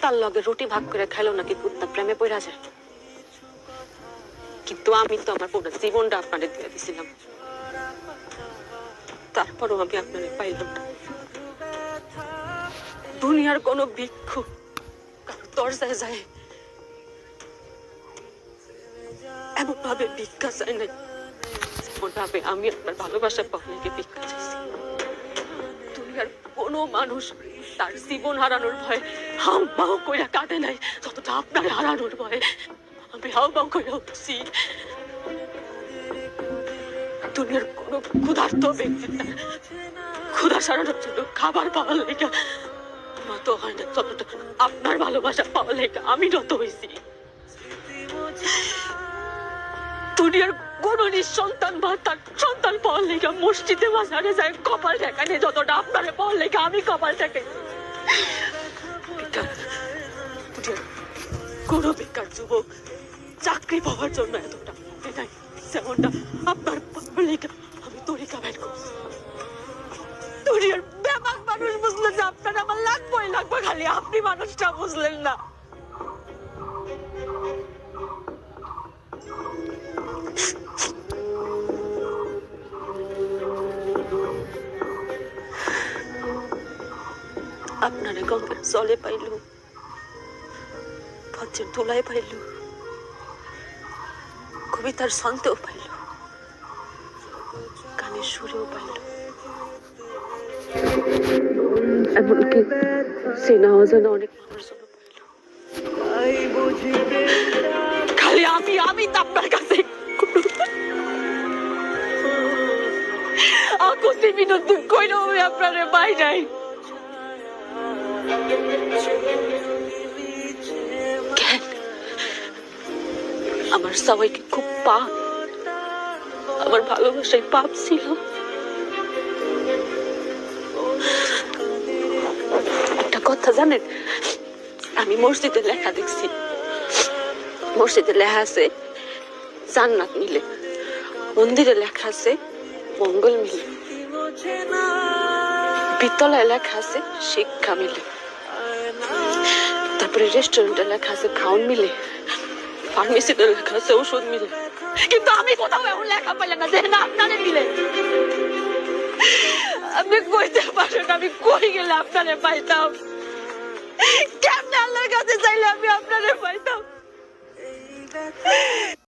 তার লগে রুটি ভাগ করে খাইলো নাকি কুত্তা প্রেমে পড়া যায়। কিন্তু আমি তো আমার পুরো জীবনটা আপনাদের দিয়ে দিছিলাম, তারপরও আমি আপনাদের পাইলাম না। দুনিয়ার কোনো ভিক্ষু দরজায় যায় এমন ভাবে ভিক্ষা চাই নাই, এমন ভাবে আমি আপনার ভালোবাসা পাওয়া লেগে ভিক্ষা চাইছি। দুনিয়ার কোনো মানুষ তার জীবন হারানোর ভয়ে হাউ মাউ করে কাঁদে নাই যতটা আপনার হারানোর ভয়ে আমি হাউ মাউ করে উঠছি। দুনিয়ার কোনো ক্ষুধার্ত ব্যক্তি ক্ষুধা সারানোর জন্য খাবার পাওয়ার লেগে নত হয় না যতটা আপনার ভালোবাসা পাওয়ার লেগে আমি নত হয়েছি। দুনিয়ার কোন নিঃসন্তান বা তার সন্তান পাওয়ার লেগে মসজিদে বাজারে যায় কপাল ঠেকানে যতটা আপনারে পাওয়ার লেগে আমি কপাল ঠেকাইছি। কোন বেকার যুবক চাকরি পাওয়ার জন্য এতটা নাই যেমনটা আপনার পাওয়ার লেগে আমি তরিকা বের করছি। দুনিয়ার বেবাক মানুষ বুঝলো যে আপনার আমার লাগবেই লাগবে, খালি আপনি মানুষটা বুঝলেন না। আপনারে গঙ্গার জলে পাইল, পথের ধুলায় পাইল, কবিতার ছন্দেও পাইল, গানের সুরেও পাইল, এমনকি চেনা অজানা অনেক মানুষজন পাইল। খালি আমি আপনার কাছে আকুতি বিনতি কইরো আমি আপনারে পাই নাই। আমার সবাইকে খুব পাপ, আমার ভালোবাসায় পাপ ছিল। একটা কথা জানেন, আমি মসজিদে লেখা দেখছি, মসজিদে লেখা আছে জান্নাত মিলে, মন্দিরে লেখা আছে মঙ্গল মিলে, বিদ্যালয়ে লেখা আছে শিক্ষা মিলে, তারপরে রেস্টুরেন্টে লেখা আছে খাওন মিলে, ফার্মেসিতে লেখা আছে ওষুধ মিলে। কিন্তু আমি কোথাও এমন লেখা পাইলাম না যে না আপনারে মিলে। আপনি কইতে পারেন আমি কই গেলে আপনারে পাইতাম, কেমন আল্লাহর কাছে চাইলে আমি আপনারে পাইতাম।